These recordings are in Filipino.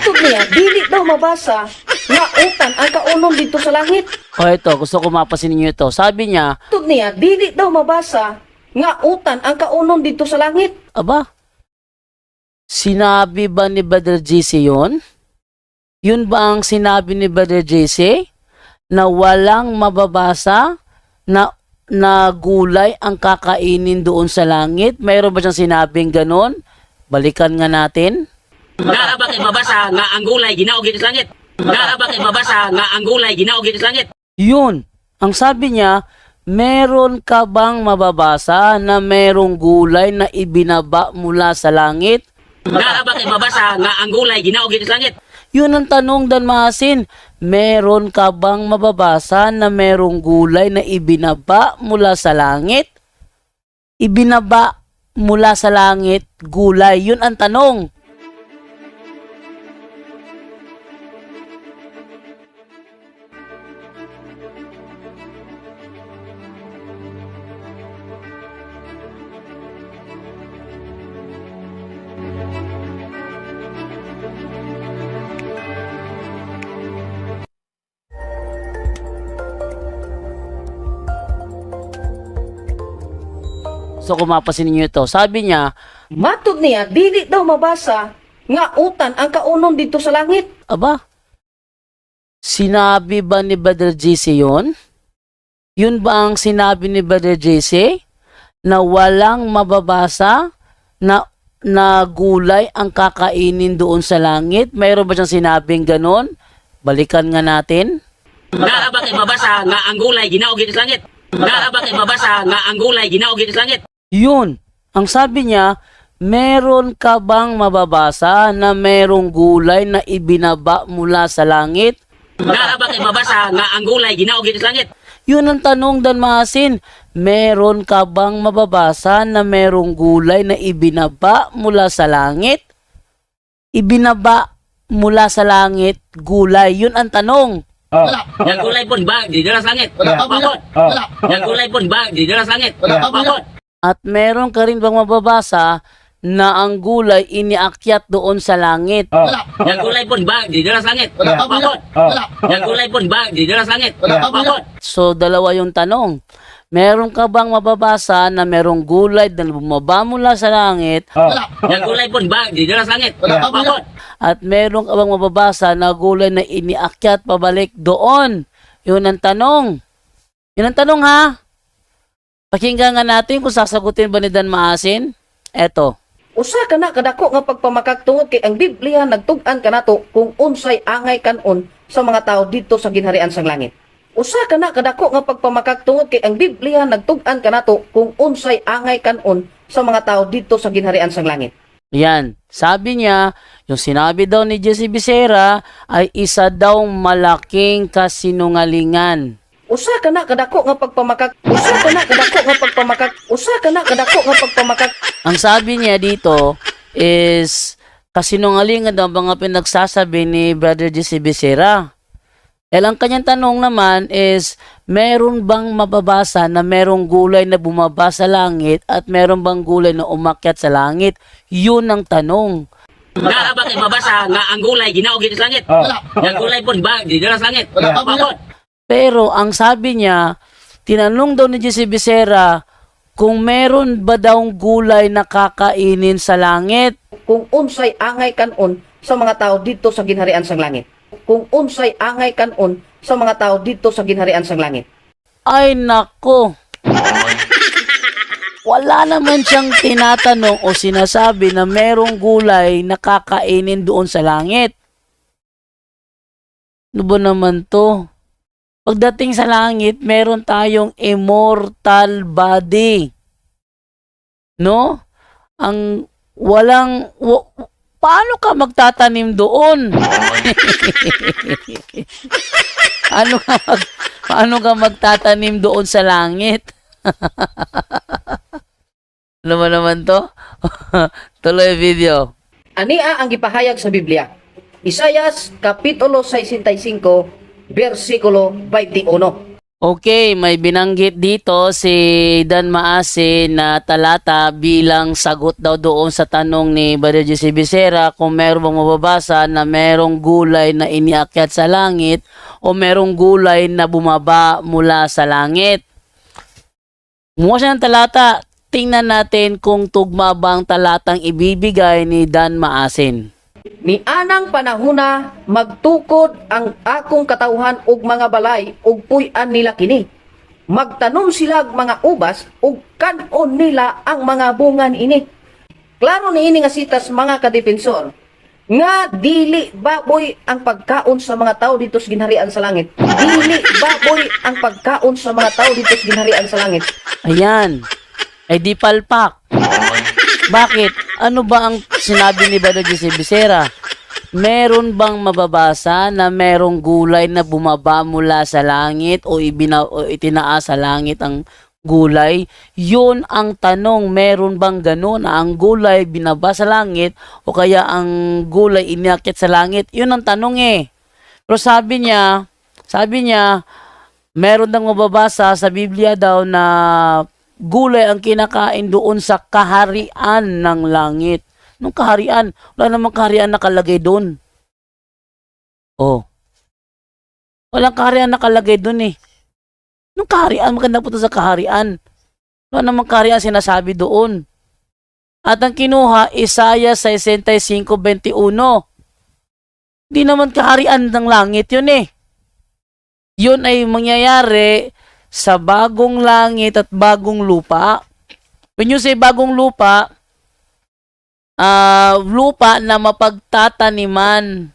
Matod niya, dili daw mabasa nga utan ang kaunon dito sa langit. O ito, gusto ko mapasin ninyo ito. Sabi niya, Matod niya, dili daw mabasa nga utan ang kaunon dito sa langit. aba, sinabi ba ni Brother JC yun? Yun ba ang sinabi ni Brother JC? Na walang mababasa na gulay ang kakainin doon sa langit? Mayroon ba siyang sinabing ganon? Balikan nga natin. Naa ba kay mabasa nga ang gulay ginaog sa langit? Naa ba kay mabasa nga ang gulay ginaog sa langit? Yun, ang sabi niya, meron ka bang mababasa na merong gulay na ibinaba mula sa langit? Naa ba kay mabasa nga ang gulay ginaog sa langit? Yun ang tanong, Dan Masin. Meron ka bang mababasa na merong gulay na ibinaba mula sa langit? Ibinaba mula sa langit, gulay. Yun ang tanong. So kung mapasin ninyo ito, sabi niya, Matod niya, dili daw mabasa nga utan ang kaunon dito sa langit. aba, sinabi ba ni Brother JC yun? Yun ba ang sinabi ni Brother JC? Na walang mababasa na gulay ang kakainin doon sa langit? Mayroon ba siyang sinabing ganon? Balikan nga natin. Naa ba kay mabasa nga ang gulay ginaog sa langit? Naa ba kay mabasa nga ang gulay ginaog sa langit? Yun, ang sabi niya, meron ka bang mababasa na merong gulay na ibinaba mula sa langit? Naa ba kay mabasa nga ang gulay ginaog sa langit? Yun ang tanong, Dan Masin. Meron ka bang mababasa na merong gulay na ibinaba mula sa langit? Ibinaba mula sa langit, gulay. Yun ang tanong. Yang gulay pun ba di dalam langit? Bakit? Yang gulay pun ba di dalam langit? Bakit? At meron ka rin bang mababasa na ang gulay iniakyat doon sa langit? Yang gulay pun ba di dalam langit? Bakit? Yang gulay pun ba di dalam langit? Bakit? So, dalawa yung tanong. Meron ka bang mababasa na merong gulay na bumaba mula sa langit? Yang gulay pun ba di dalam langit? Bakit? At meron ka bang mababasa na gulay na iniakyat pabalik doon? Yun ang tanong. Yun ang tanong, ha? Pakinggan nga natin kung sasagutin ba ni Dan Maasin. Eto. Usa ka na kadako nga pagpamakak tungod kay ang Biblia nagtug-an kanato kung unsay angay kanon sa mga tao dito sa ginharian sang langit. Usa ka na kadako nga pagpamakak tungod kay ang Biblia nagtug-an kanato kung unsay angay kanon sa mga tao dito sa ginharian sang langit. Yan. Sabi niya, yung sinabi daw ni Jesse Becerra ay isa daw malaking kasinungalingan. Usa ka na kadako nga pagpamakak. Usa ka na kadako nga pagpamakak. Usa ka na kadako nga pagpamakak. Ang sabi niya dito is kasinungalingan daw mga pinagsasabi ni Brother Jesse Becerra. Ang kanyang tanong naman is, meron bang mababasa na merong gulay na bumaba sa langit at meron bang gulay na umakyat sa langit? Yun ang tanong. Naa ba kay mabasa nga ang gulay ginaog sa langit? Yang gulay pun ba di dalam langit? Bakit? Pero ang sabi niya, tinanong daw ni Jesse Becerra kung meron ba daw gulay na kakainin sa langit. Kung unsay angay kanon sa mga tao dito sa ginharian sang langit. Kung unsay angay kanon sa mga tao dito sa ginharian sang langit. Ay nako! Wala naman siyang tinatanong o sinasabi na merong gulay na kakainin doon sa langit. Ano ba naman to? Pagdating sa langit, meron tayong immortal body. No? Ang walang... paano ka magtatanim doon? Paano ka magtatanim doon sa langit? Ano ba naman to? Tuloy video. Ania ang gipahayag sa Biblia. Isayas Kapitulo 65, versikulo 21. Okay, may binanggit dito si Dan Maase na talata bilang sagot daw doon sa tanong ni Brother Jesse Becerra kung meron bang mababasa na merong gulay na iniakyat sa langit o merong gulay na bumaba mula sa langit. Kumuha siya ng talata, tingnan natin kung tugma ba ang talatang ibibigay ni Dan Maasin. Ni anang panahuna magtukod ang akong katawhan ug mga balay ug puy-an nila kini. Magtanom sila mga ubas ug kanon nila ang mga bungan ini. Klaro niini nga sitas mga kadepensor nga dili baboy ang pagkaon sa mga tao dito sa ginharian sa langit. Dili baboy ang pagkaon sa mga tao dito sa ginharian sa langit. Ayan, ay di palpak. Bakit? Ano ba ang sinabi ni Brother Jesse Becerra? Meron bang mababasa na merong gulay na bumaba mula sa langit o itinaas sa langit ang gulay? Yun ang tanong, meron bang ganun na ang gulay binaba sa langit o kaya ang gulay iniakyat sa langit? Yun ang tanong eh. Pero sabi niya, meron daw mababasa sa Biblia daw na gulay ang kinakain doon sa kaharian ng langit. Nung kaharian, wala namang kaharian nakalagay doon. Oh. Walang kaharian nakalagay doon eh. Nung kaharian, maganda po ito sa kaharian. Wala namang kaharian sinasabi doon. At ang kinuha, Isaiah 65:21. Di naman kaharian ng langit yun eh. Yun ay mangyayari sa bagong langit at bagong lupa. When you say bagong lupa, lupa na mapagtataniman.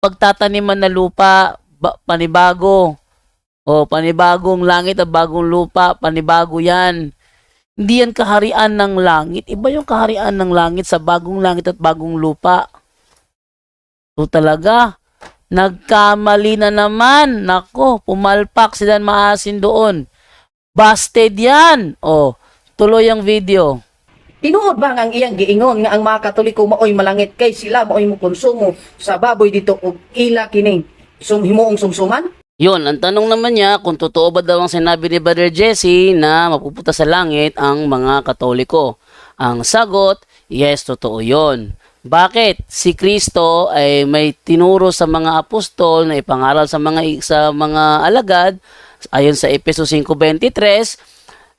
Pagtataniman na lupa, panibago. O, panibagong langit at bagong lupa, panibago yan. Hindi yan kaharian ng langit. Iba yung kaharian ng langit sa bagong langit at bagong lupa. So talaga, nagkamali na naman. Nako, pumalpak si Dan Maasin doon. Busted yan. O, tuloy ang video. Tinuod ba nga ang iyang giingon nga ang mga Katoliko maoy malangit kay sila maoy mo konsumo sa baboy dito ug ila kining himuong sumsuman? Yun, ang tanong naman niya kung totoo ba daw ang sinabi ni Brother Jesse na mapupunta sa langit ang mga Katoliko. Ang sagot, yes, totoo yun. Bakit? Si Kristo ay may tinuro sa mga apostol na ipangaral sa mga alagad. Ayon sa Efeso 5:23,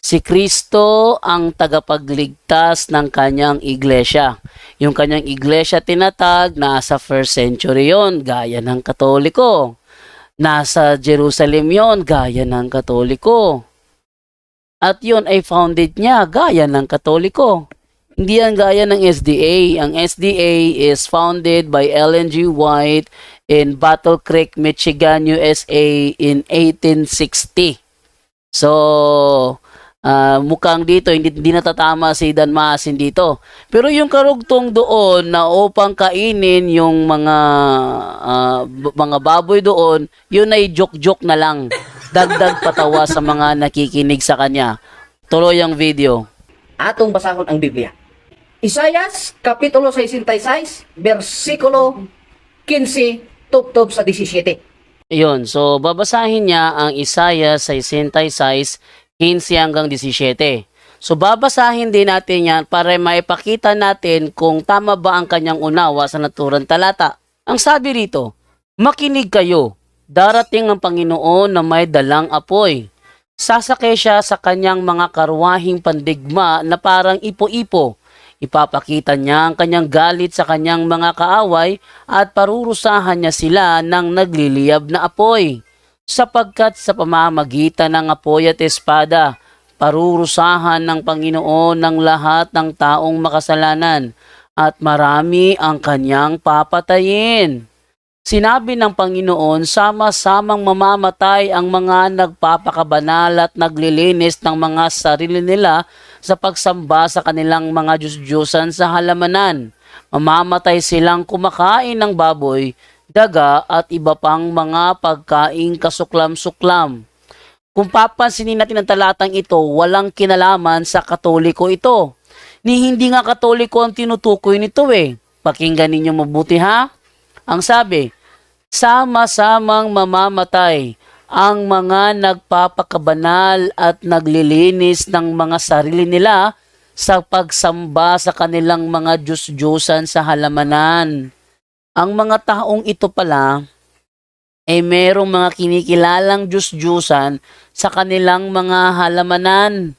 si Kristo ang tagapagligtas ng kanyang iglesia. Yung kanyang iglesia tinatag, nasa 1st century yon, gaya ng Katoliko. Nasa Jerusalem yon, gaya ng Katoliko. At yun ay founded niya, gaya ng Katoliko. Hindi yan gaya ng SDA. Ang SDA is founded by Ellen G. White in Battle Creek, Michigan, USA in 1860. So, mukhang dito, hindi natatama si Dan Maasin dito. Pero yung karugtong doon na upang kainin yung mga baboy doon, yun ay joke-joke na lang. Dagdag patawa sa mga nakikinig sa kanya. Tuloy ang video. Atong basahon ang Biblia. Isayas, Kapitulo 66, versikulo 15, tubtob sa 17. Ayun, so babasahin niya ang Isaiah 66, 15 hanggang 17. So babasahin din natin yan para maipakita natin kung tama ba ang kanyang unawa sa naturang talata. Ang sabi rito, makinig kayo, darating ang Panginoon na may dalang apoy. Sasakay siya sa kanyang mga karwahing pandigma na parang ipo-ipo. Ipapakita niya ang kanyang galit sa kanyang mga kaaway at parurusahan niya sila ng nagliliyab na apoy. Sapagkat sa pamamagitan ng apoy at espada, parurusahan ng Panginoon ng lahat ng taong makasalanan at marami ang kanyang papatayin. Sinabi ng Panginoon, sama-samang mamamatay ang mga nagpapakabanal at naglilinis ng mga sarili nila sa pagsamba sa kanilang mga Diyos-Diyosan sa halamanan. Mamamatay silang kumakain ng baboy, daga at iba pang mga pagkaing kasuklam-suklam. Kung papansinin natin ang talatang ito, walang kinalaman sa Katoliko ito. Hindi nga Katoliko ang tinutukoy nito eh. Pakinggan ninyo mabuti ha. Ang sabi, sama-samang mamamatay ang mga nagpapakabanal at naglilinis ng mga sarili nila sa pagsamba sa kanilang mga Diyos-Diyosan sa halamanan. Ang mga taong ito pala ay merong mga kinikilalang Diyos-Diyosan sa kanilang mga halamanan.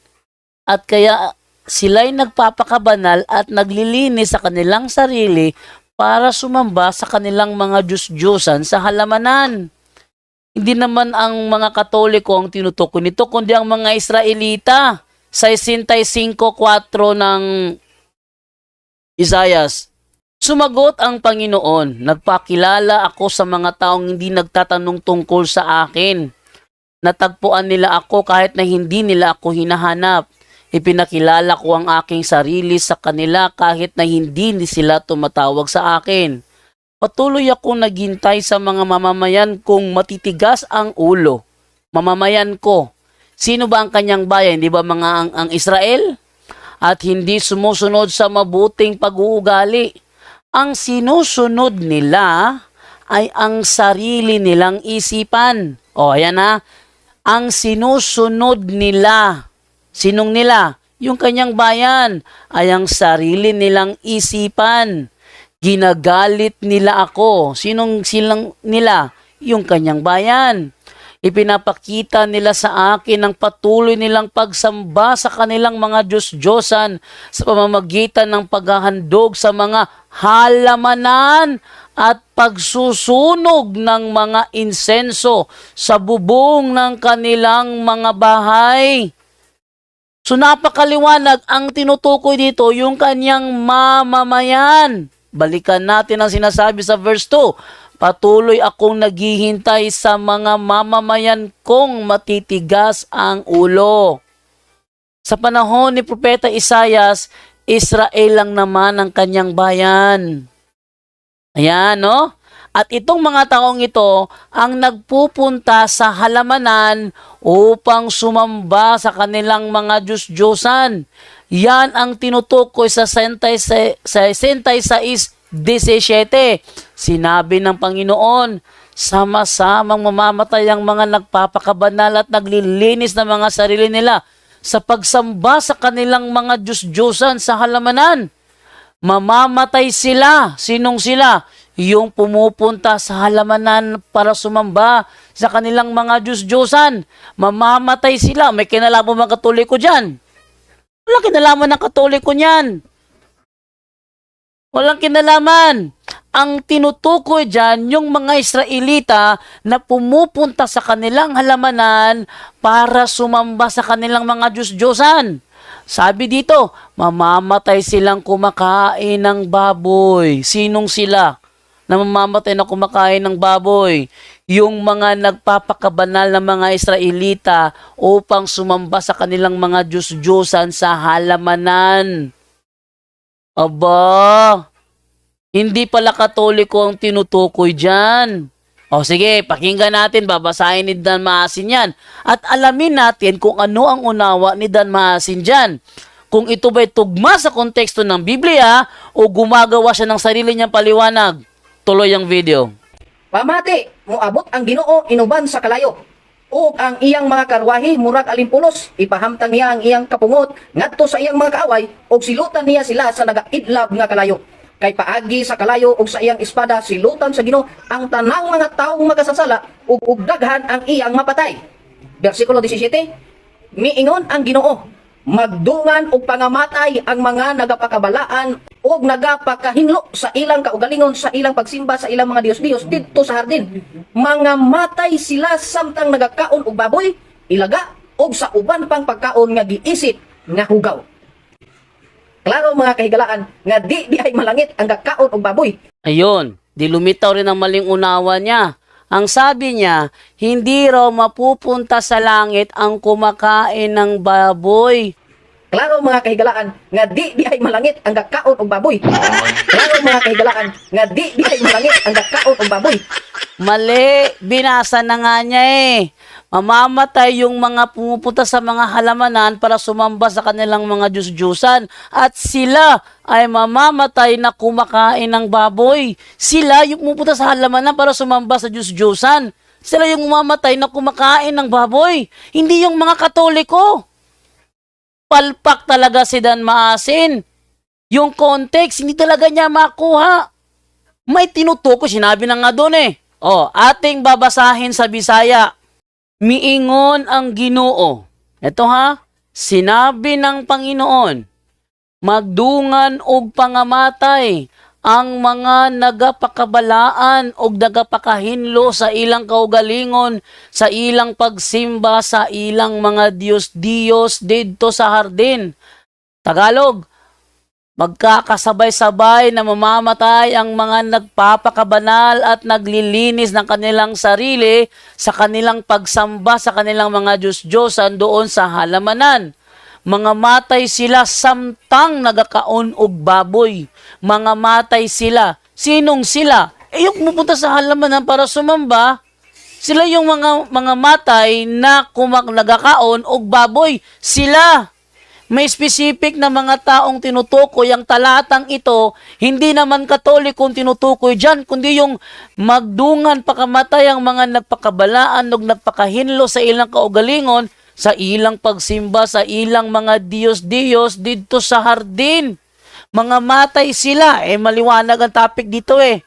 At kaya sila'y nagpapakabanal at naglilinis sa kanilang sarili para sumamba sa kanilang mga Diyos-Diyosan sa halamanan. Hindi naman ang mga Katoliko ang tinutukoy nito, kundi ang mga Israelita sa 65:4 ng Isaias. Sumagot ang Panginoon, nagpakilala ako sa mga taong hindi nagtatanong tungkol sa akin. Natagpuan nila ako kahit na hindi nila ako hinahanap. Ipinakilala ko ang aking sarili sa kanila kahit na hindi sila tumatawag sa akin. Patuloy akong naghintay sa mga mamamayan kung matitigas ang ulo. Mamamayan ko. Sino ba ang kanyang bayan? Di ba mga ang Israel? At hindi sumusunod sa mabuting pag-uugali. Ang sinusunod nila ay ang sarili nilang isipan. O, ayan na. Ang sinusunod nila. Sinong nila? Yung kanyang bayan ay ang sarili nilang isipan. Ginagalit nila ako. Sinong silang nila? Yung kanyang bayan. Ipinapakita nila sa akin ang patuloy nilang pagsamba sa kanilang mga Diyos-Diyosan sa pamamagitan ng paghahandog sa mga halamanan at pagsusunog ng mga insenso sa bubong ng kanilang mga bahay. So napakaliwanag ang tinutukoy dito, yung kanyang mamamayan. Balikan natin ang sinasabi sa verse 2. Patuloy akong naghihintay sa mga mamamayan kong matitigas ang ulo. Sa panahon ni Propeta Isaias, Israel lang naman ang kanyang bayan. Ayan, no? At itong mga taong ito ang nagpupunta sa halamanan upang sumamba sa kanilang mga Diyos-Diyosan. Yan ang tinutukoy sa 66:17. Sinabi ng Panginoon, sama-samang mamamatay ang mga nagpapakabanal at naglilinis ng mga sarili nila sa pagsamba sa kanilang mga Diyos-Diyosan sa halamanan. Mamamatay sila. Sinong sila? Yung pumupunta sa halamanan para sumamba sa kanilang mga Diyos-Diyosan. Mamamatay sila. May kinalaman mga Katoliko dyan? Walang kinalaman ng Katoliko niyan. Walang kinalaman. Ang tinutukoy dyan, yung mga Israelita na pumupunta sa kanilang halamanan para sumamba sa kanilang mga Diyos-Diyosan. Sabi dito, mamamatay silang kumakain ng baboy. Sinong sila na mamamatay na kumakain ng baboy? Yung mga nagpapakabanal na mga Israelita upang sumamba sa kanilang mga Diyos-Diyosan sa halamanan. Aba, hindi pala Katoliko ang tinutukoy dyan. O sige, pakinggan natin, babasahin ni Dan Maasin yan. At alamin natin kung ano ang unawa ni Dan Maasin dyan. Kung ito ba'y tugma sa konteksto ng Biblia o gumagawa siya ng sarili niyang paliwanag. Tuloy ang video. Pamati, muabot ang Ginoo inuban sa kalayo. Ug ang iyang mga karwahe murag alimpulos, ipahamtang niya ang iyang kapungot ngadto sa iyang mga kaaway ug silutan niya sila sa nagaidlab nga kalayo. Kay paagi sa kalayo ug sa iyang espada silutan sa Ginoo ang tanang mga taong makasasala ug daghan ang iyang mapatay. Bersikulo 17, miingon ang Ginoo, magdungan og pangamatay ang mga nagapakabalaan ug nagapakahinlo sa ilang kaugalingon sa ilang pagsimba sa ilang mga Dios-Dios didto sa hardin. Mga matay sila samtang nagakaon og baboy, ilaga ug sa uban pang pagkaon nga giisip nga hugaw. Klaro mga kahigalaan nga di ay malangit ang gakaon og baboy. Ayun, di lumitaw rin ang maling unawa niya. Ang sabi niya, hindi raw mapupunta sa langit ang kumakain ng baboy. Klaro mga kahigalaan nga di ay malangit ang gakaon og baboy. Klaro mga kahigalaan nga di ay malangit ang gakaon og baboy. Mali, binasa na nga niya eh. Mamamatay yung mga pumupunta sa mga halamanan para sumamba sa kanilang mga Diyos-Diyusan at sila ay mamamatay na kumakain ng baboy. Sila yung pumupunta sa halamanan para sumamba sa Diyos-Diyusan. Sila yung umamatay na kumakain ng baboy. Hindi yung mga Katoliko. Palpak talaga si Dan Maasin. Yung context, hindi talaga niya makuha. May tinutuko, sinabi na nga doon eh. Ating babasahin sa Bisaya. Miingon ang Ginoo. Ito ha, sinabi ng Panginoon, magdungan og pangamatay ang mga nagapakabalaan og nagapakahinlo sa ilang kaugalingon, sa ilang pagsimba sa ilang mga Diyos didto sa hardin. Tagalog, magkakasabay-sabay na mamamatay ang mga nagpapakabanal at naglilinis ng kanilang sarili sa kanilang pagsamba sa kanilang mga Diyos-Diyosan doon sa halamanan. Mga matay sila samtang nagakaon og baboy. Mga matay sila. Sinong sila? Yung pupunta sa halamanan para sumamba, sila yung mga matay na nagakaon og baboy. Sila. May specific na mga taong tinutukoy ang talatang ito, hindi naman Katolikong tinutukoy dyan, kundi yung magdungan pakamatay ang mga nagpakabalaan o nagpakahinlo sa ilang kaugalingon, sa ilang pagsimba, sa ilang mga Diyos dito sa hardin. Mga matay sila. Maliwanag ang topic dito eh.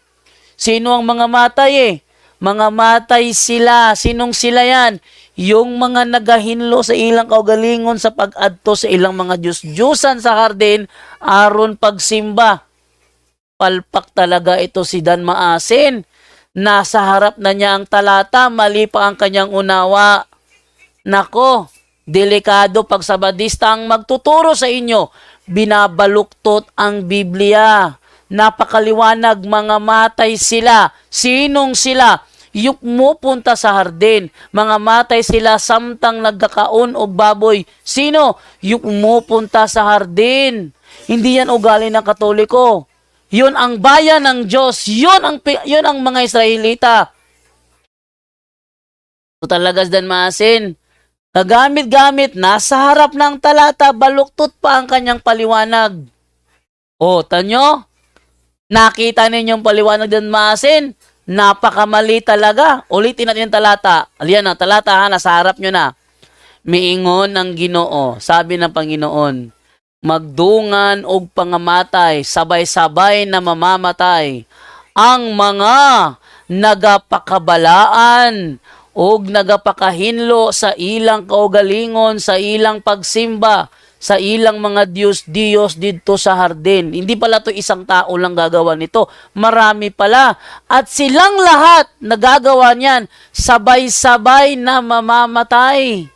Sino ang mga matay Mga matay sila. Sinong sila yan? Yung mga nagahinlo sa ilang kaugalingon sa pag-adto sa ilang mga Diyos-Diyosan sa hardin aron pagsimba. Palpak talaga ito si Dan Maasin. Nasa harap na niya ang talata, mali pa ang kanyang unawa. Nako, delikado pag sabadista ang magtuturo sa inyo. Binabaluktot ang Biblia. Napakaliwanag, mga matay sila. Sinong sila? Yung mupunta sa hardin, mga matay sila samtang nagkakaon og baboy. Sino? Yung mupunta sa hardin. Hindi yan ugali ng Katoliko. Yun ang bayan ng Diyos. Yun ang mga Israelita. So talaga Dan Maasin, kagamit-gamit, nasa harap ng talata, baluktot pa ang kanyang paliwanag. Tanyo? Nakita ninyong paliwanag Dan Maasin? Napakamali talaga. Ulitin natin yung talata. Aliyan na, talata ha, nasa harap nyo na. Miingon ang Ginoo, sabi ng Panginoon, magdungan og pangamatay, sabay-sabay na mamamatay, ang mga nagapakabalaan og nagapakahinlo sa ilang kaugalingon, sa ilang pagsimba, sa ilang mga Diyos dito sa hardin. Hindi pala to isang tao lang gagawa nito. Marami pala. At silang lahat nagagawa niyan, sabay-sabay na mamamatay.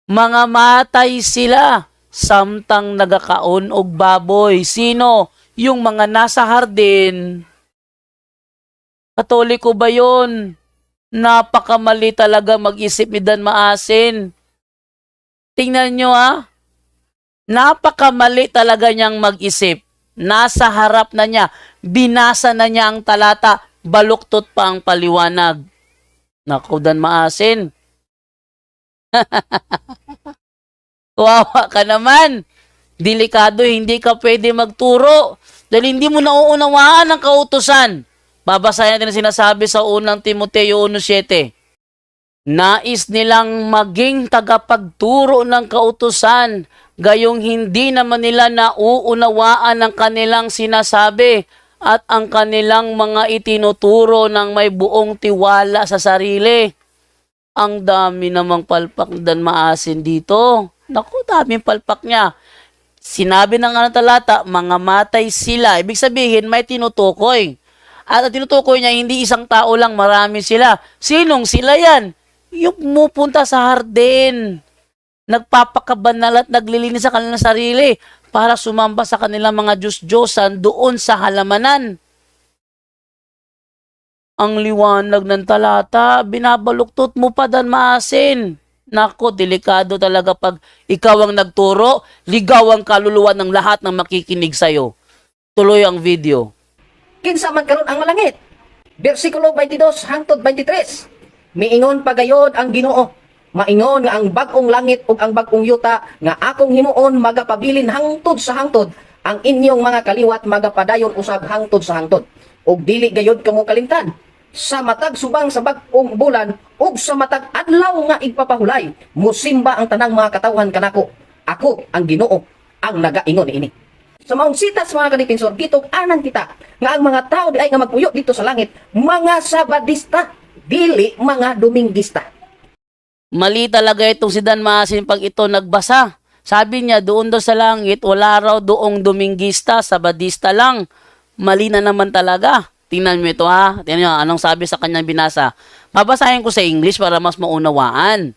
Mga matay sila, samtang nagakaon og baboy. Sino? Yung mga nasa hardin. Katoliko ba yun? Napakamali talaga mag-isip ni Dan Maasin. Tingnan nyo Napakamali talaga niyang mag-isip. Nasa harap na niya. Binasa na niya ang talata. Baluktot pa ang paliwanag. Naku, Dan Maasin. Wawa ka naman. Delikado, hindi ka pwede magturo. Dahil hindi mo nauunawaan ang kautusan. Babasahin natin ang sinasabi sa unang Timoteo 1:7. Nais nilang maging tagapagturo ng kautusan, gayong hindi naman nila nauunawaan ang kanilang sinasabi at ang kanilang mga itinuturo ng may buong tiwala sa sarili. Ang dami namang palpak Dan Maasin dito. Naku, daming palpak niya. Sinabi ng talata, mga matay sila. Ibig sabihin, may tinutukoy. At ang tinutukoy niya, hindi isang tao lang, marami sila. Sinong sila yan? Yung pupunta sa hardin, nagpapakabanal at naglilinis sa kanilang sarili para sumamba sa kanilang mga Diyos-Diyosan doon sa halamanan. Ang liwanag ng talata, binabaluktot mo pa Dan Maasin. Nako, delikado talaga pag ikaw ang nagturo, ligaw ang kaluluwa ng lahat ng makikinig sa'yo. Tuloy ang video. Kinsa man karon ang malangit. Versikulo 22 hangtod 23. Miingon pagayod ang Ginoo. Maingon nga ang bag-ong langit ug ang bag-ong yuta nga akong himuon magapabilin hangtod sa hangtod, ang inyong mga kaliwat magapadayon usab hangtod sa hangtod. Ug dili gayod kamo kalimtan. Sa matag subang sa bag-ong bulan ug sa matag adlaw nga igpapahulay, musimba ang tanang mga katawhan kanako. Ako ang Ginoo ang nagaingon ini. Sa maong sitas mga kadipinsor, gitog anan kita nga ang mga tao di ay nga magpuyo dito sa langit, mga Sabadista, dili mga Dominguista. Mali talaga itong si Dan Maasin pag ito nagbasa. Sabi niya, doon daw sa langit, wala raw doong Dominguista, Sabadista lang. Mali na naman talaga. Tingnan mo ito ha. Tingnan nyo, anong sabi sa kanyang binasa. Babasahin ko sa English para mas maunawaan.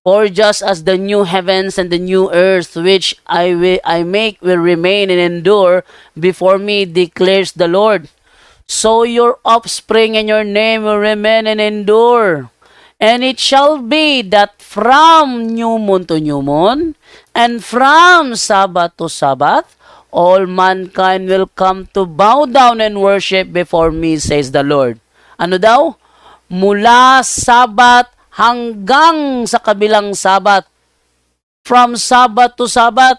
For just as the new heavens and the new earth which I make will remain and endure before me, declares the Lord, so your offspring and your name will remain and endure. And it shall be that from new moon to new moon, and from Sabbath to Sabbath, all mankind will come to bow down and worship before me, says the Lord. Ano daw? Mula Sabat hanggang sa kabilang Sabat. From Sabat to Sabat.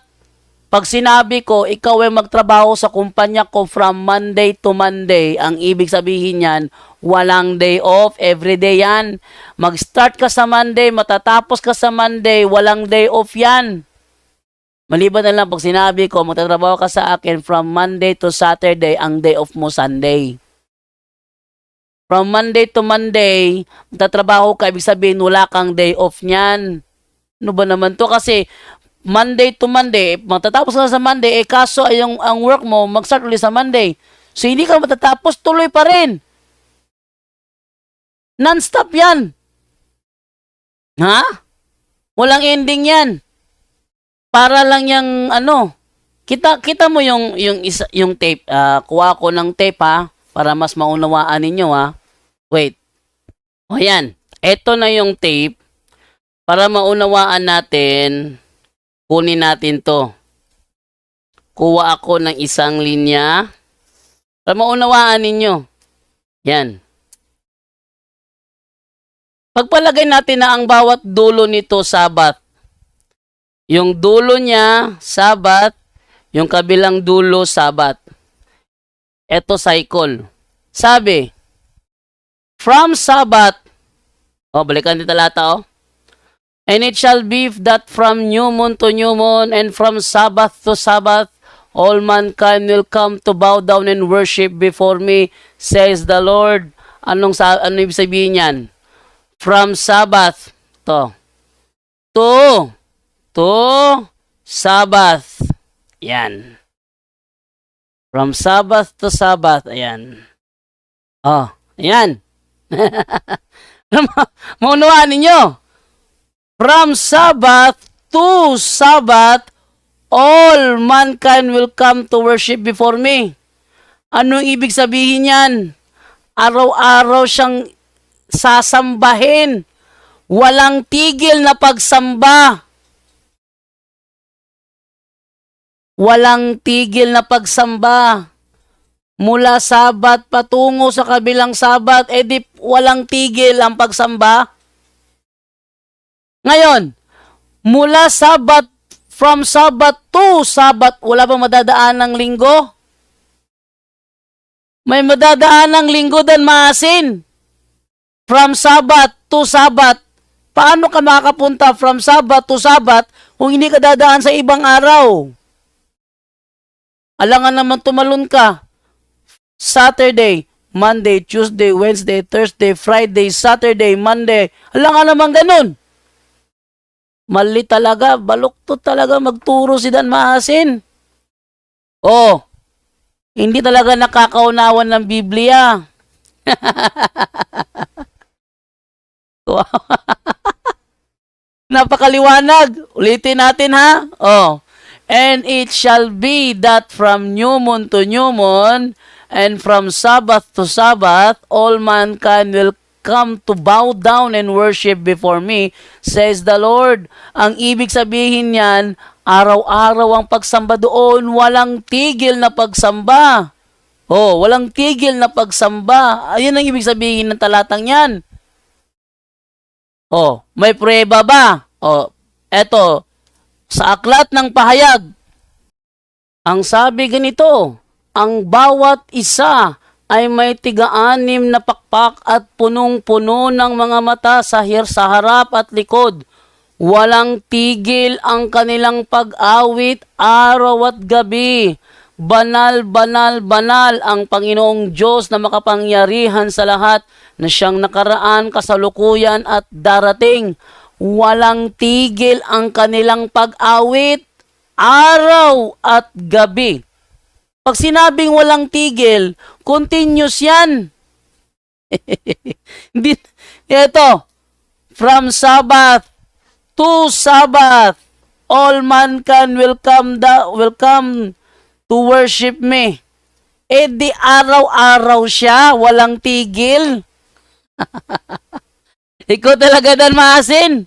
Pag sinabi ko, ikaw ay magtrabaho sa kumpanya ko from Monday to Monday, ang ibig sabihin yan, walang day off, everyday yan. Mag-start ka sa Monday, matatapos ka sa Monday, walang day off yan. Maliban na lang pag sinabi ko, magtatrabaho ka sa akin from Monday to Saturday, ang day off mo Sunday. From Monday to Monday, magtatrabaho ka, ibig sabihin wala kang day off niyan. Ano ba naman to? Kasi Monday to Monday, matatapos ka sa Monday, kaso ay ang work mo, mag-start ulit sa Monday. So hindi ka matatapos, tuloy pa rin. Non-stop yan. Ha? Walang ending yan. Para lang yung kita mo yung tape. Kuha ko ng tape ha para mas maunawaan ninyo ha. Wait. O yan. Ito na yung tape para maunawaan natin. Kunin natin to. Kuha ako ng isang linya para maunawaan ninyo. Yan. Pagpalagay natin na ang bawat dulo nito Sabat. Yung dulo niya, Sabat. Yung kabilang dulo, Sabat. Ito cycle. Sabi, from Sabat, balikan din talata and it shall be that from new moon to new moon and from Sabbath to Sabbath, all mankind will come to bow down and worship before me, says the Lord. Ano ibig sabihin yan? From Sabbath to Sabbath. Yan. From Sabbath to Sabbath. Ayan. Ayan. Maunawaan ninyo. From Sabbath to Sabbath, all mankind will come to worship before me. Anong ibig sabihin yan? Araw-araw siyang sasambahin. Walang tigil na pagsamba. Walang tigil na pagsamba. Mula Sabat patungo sa kabilang Sabat, walang tigil ang pagsamba. Ngayon, mula Sabat, from Sabat to Sabat, wala bang madadaan ng linggo? May madadaan ng linggo Dan Maasin. From Sabat to Sabat. Paano ka makakapunta from Sabat to Sabat kung hindi ka dadaan sa ibang araw? Alangan naman tumalon ka. Saturday, Monday, Tuesday, Wednesday, Thursday, Friday, Saturday, Monday. Alangan naman ganun. Mali talaga, baluktot talaga magturo si Dan Maasin. Hindi talaga nakakaunawan ng Biblia. Napakaliwanag. Ulitin natin ha. And it shall be that from new moon to new moon, and from Sabbath to Sabbath, all mankind will come to bow down and worship before me, says the Lord. Ang ibig sabihin niyan, araw-araw ang pagsamba doon, walang tigil na pagsamba. Walang tigil na pagsamba. Ayun ang ibig sabihin ng talatang yan. May prueba ba? Eto, sa aklat ng pahayag, ang sabi ganito, ang bawat isa ay may tiga-anim na pakpak at punong-puno ng mga mata sa harap at likod. Walang tigil ang kanilang pag-awit araw at gabi. Banal, banal, banal ang Panginoong Diyos na makapangyarihan sa lahat na siyang nakaraan, kasalukuyan at darating. Walang tigil ang kanilang pag-awit araw at gabi. Pag sinabing walang tigil, continuous yan. Ito, from Sabbath to Sabbath, all mankind will come to worship me. Eh di araw-araw siya, walang tigil. Ikaw talaga Dan Maasin.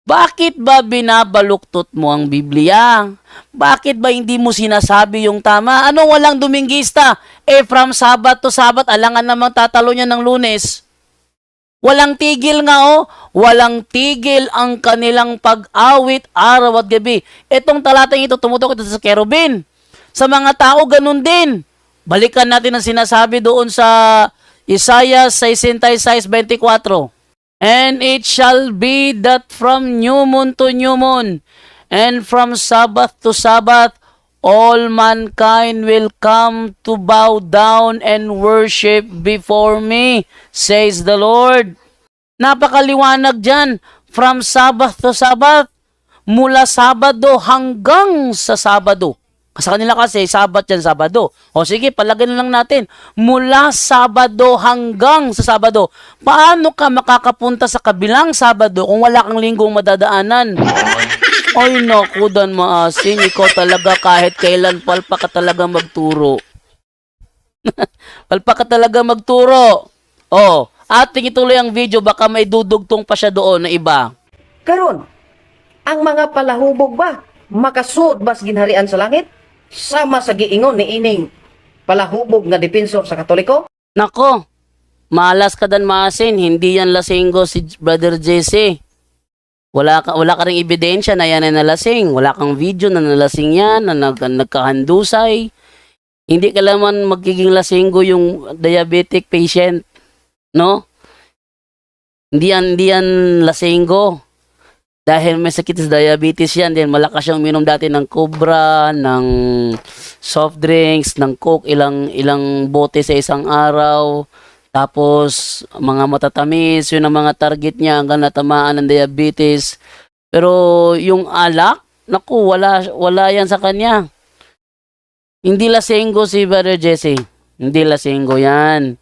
Bakit ba binabaluktot mo ang Biblia? Bakit ba hindi mo sinasabi yung tama? Ano walang Dominguista? Eh from Sabbath to Sabbath, alangan namang tatalo niya ng Lunes. Walang tigil nga oh. Walang tigil ang kanilang pag-awit araw at gabi. Itong talatang ito tumutok ito sa Kerubin. Sa mga tao ganun din. Balikan natin ang sinasabi doon sa Isaiah 66:24. And it shall be that from new moon to new moon, and from Sabbath to Sabbath, all mankind will come to bow down and worship before me, says the Lord. Napakaliwanag dyan, from Sabbath to Sabbath, mula Sabado hanggang sa Sabado. Sa kanila kasi, Sabat yan, Sabado. O sige, palagyan lang natin. Mula Sabado hanggang sa Sabado. Paano ka makakapunta sa kabilang Sabado kung wala kang linggong madadaanan? Ay, naku, Dan Maasin. Ikaw talaga kahit kailan palpa ka talaga magturo. Palpa ka talaga magturo. O, ating ituloy ang video. Baka may dudugtong pa siya doon na iba. Karon, ang mga palahubog ba makasuod ba sa ginharian sa langit? Sama sa giingon ni ining palahubog nga depensor sa Katoliko? Nako, malas ka Dan Maasin, hindi yan lasinggo si Brother JC. Wala ka ring ebidensya na yan ay nalasing. Wala kang video na nalasing yan, na nagkahandusay. Hindi ka naman magiging lasinggo yung diabetic patient, no? Hindi yan lasinggo. Dahil may sakit sa diabetes yan, then malakas siyang minom dati ng Cobra, ng soft drinks, ng Coke, ilang bote sa isang araw. Tapos, mga matatamis, yun ang mga target niya hanggang natamaan ng diabetes. Pero yung alak, naku, wala yan sa kanya. Hindi lasinggo si Brother Jesse. Hindi lasinggo yan.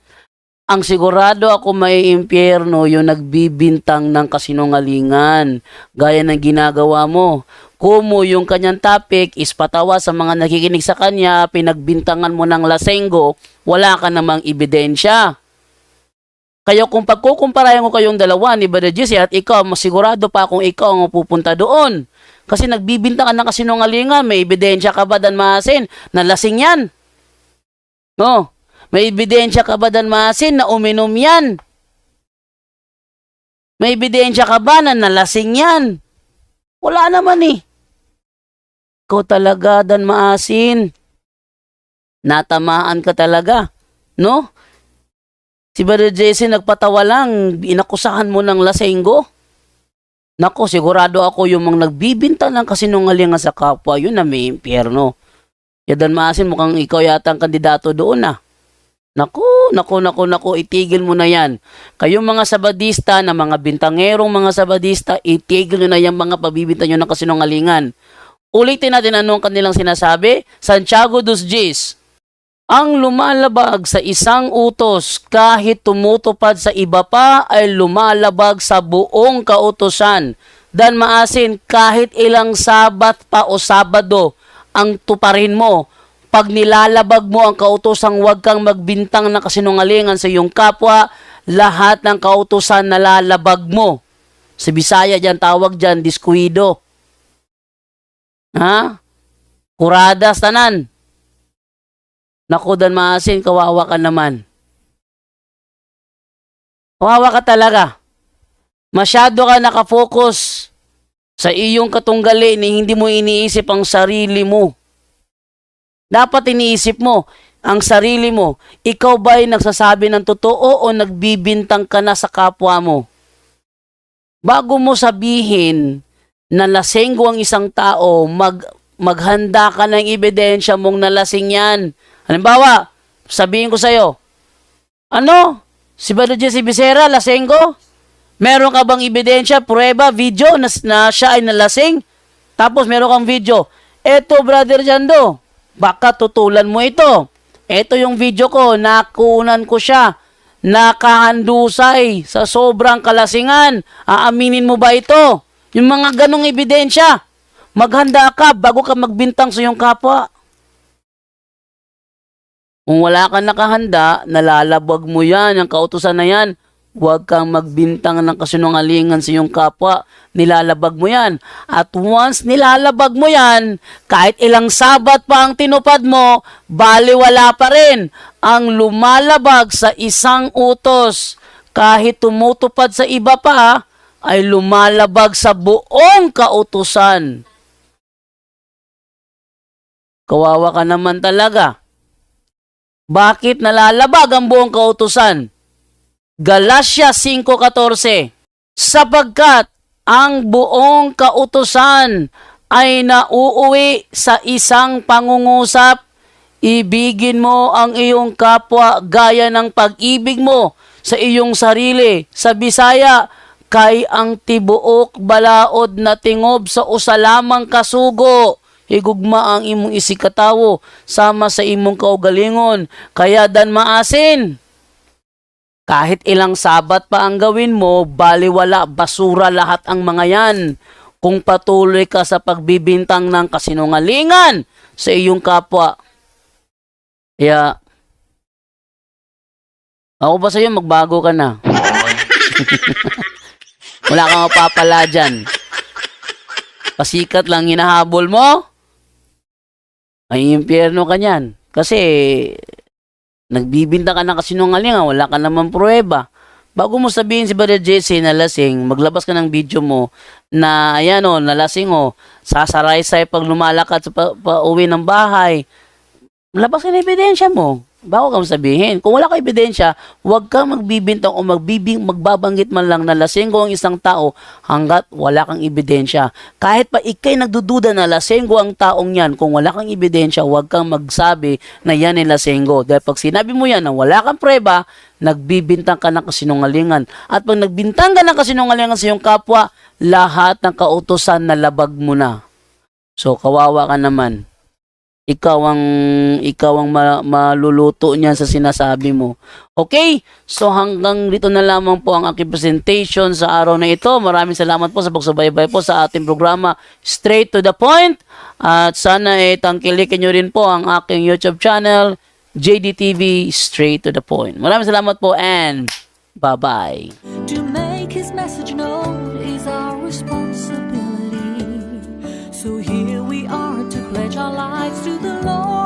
Ang sigurado ako may impyerno yung nagbibintang ng kasinungalingan, gaya ng ginagawa mo. Kumo yung kanyang topic is patawa sa mga nakikinig sa kanya, pinagbintangan mo ng lasenggo, wala ka namang ebidensya. Kaya kung pagkukumparayan ko kayong dalawa ni Brother Jesse at ikaw, masigurado pa kung ikaw ang pupunta doon. Kasi nagbibintangan ng kasinungalingan, may ebidensya ka ba Dan Maasin na lasing yan? No? May ebidensya ka ba Dan Maasin na uminom yan? May ebidensya ka ba na nalasing yan? Wala naman eh. Ikaw talaga Dan Maasin. Natamaan ka talaga. No? Si Brother Jesse nagpatawa lang, inakusahan mo ng lasenggo. Nako, sigurado ako yung mga nagbibinta ng kasinungalingan sa kapwa, yun na may impyerno. Kaya Dan Maasin, mukhang ikaw yata ang kandidato doon ah. Naku, itigil mo na yan. Kayong mga sabadista na mga bintangerong mga sabadista, itigil nyo na yung mga pabibinta nyo ng kasinungalingan. Ulitin natin anong kanilang sinasabi. Santiago 2:10. Ang lumalabag sa isang utos kahit tumutupad sa iba pa ay lumalabag sa buong kautusan. Dan Maasin, kahit ilang Sabat pa o Sabado ang tuparin mo, pag nilalabag mo ang kautosang huwag kang magbintang ng kasinungalingan sa iyong kapwa, lahat ng kautosan nalalabag mo. Sa Bisaya dyan, tawag dyan, diskuido. Ha? Kuradas tanan. Naku, Dan Maasin, kawawa ka naman. Kawawa ka talaga. Masyado ka nakafocus sa iyong katunggali ni hindi mo iniisip ang sarili mo. Dapat iniisip mo, ang sarili mo? Ikaw ba'y nagsasabi ng totoo o nagbibintang ka na sa kapwa mo? Bago mo sabihin na lasenggo ang isang tao, maghanda ka ng ebidensya mong nalasing yan. Halimbawa, sabihin ko sa'yo, ano? Si Brother Jesse Becerra, lasenggo? Meron ka bang ebidensya, prueba, video na siya ay nalasing? Tapos meron kang video. Eto, Brother Jando, baka tutulan mo ito. Eto yung video ko, nakunan ko siya. Nakahandusay sa sobrang kalasingan. Aaminin mo ba ito? Yung mga ganong ebidensya. Maghanda ka bago ka magbintang sa iyong kapwa. Kung wala kang nakahanda, nalalabag mo yan, ang kautusan na yan. Huwag kang magbintang ng kasinungalingan sa iyong kapwa. Nilalabag mo yan. At once nilalabag mo yan, kahit ilang sabat pa ang tinupad mo, baliwala pa rin. Ang lumalabag sa isang utos, kahit tumutupad sa iba pa, ay lumalabag sa buong kautusan. Kawawa ka naman talaga. Bakit nalalabag ang buong kautusan? Galatia 5:14, sapagkat ang buong kautusan ay nauuwi sa isang pangungusap, ibigin mo ang iyong kapwa gaya ng pag-ibig mo sa iyong sarili. Sa Bisaya, kay ang tibuok balaod na tingob sa usa lamang kasugo. Higugma ang imong isikatawo sama sa imong kaugalingon, kaya dan maasin. Kahit ilang sabat pa ang gawin mo, baliwala, basura lahat ang mga yan. Kung patuloy ka sa pagbibintang ng kasinungalingan sa iyong kapwa. Kaya, ako ba sa iyo, magbago ka na. Wala kang mapapala dyan. Pasikat lang hinahabol mo, ay impyerno ka niyan. Kasi, nagbibinta ka ng kasinungalingan, wala ka naman pruweba. Bago mo sabihin si Brother Jesse na lasing, maglabas ka ng video mo na, ayan o, nalasing o, sasaraysay pag lumalakad sa pauwi ng bahay. Labas ka ng ebidensya mo. Bago ka sabihin. Kung wala ka ebidensya, huwag kang magbibintang o magbabanggit man lang na lasenggo ang isang tao hanggat wala kang ebidensya. Kahit pa ikay nagdududa na lasenggo ang taong yan, kung wala kang ebidensya, huwag kang magsabi na yan ay lasenggo. Dahil pag sinabi mo yan na wala kang preba, nagbibintang ka ng kasinungalingan. At pag nagbintang ka ng kasinungalingan sa iyong kapwa, lahat ng kautusan na labag mo na. So, kawawa ka naman. Ikaw ang maluluto niyan sa sinasabi mo. Okay? So hanggang dito na lamang po ang aking presentation sa araw na ito. Maraming salamat po sa pagsubaybay po sa ating programa Straight to the Point. At sana tangkilikin nyo rin po ang aking YouTube channel, JDTV Straight to the Point. Maraming salamat po and bye-bye. To make his message known is our responsibility. So here we are to pledge our lives to the Lord.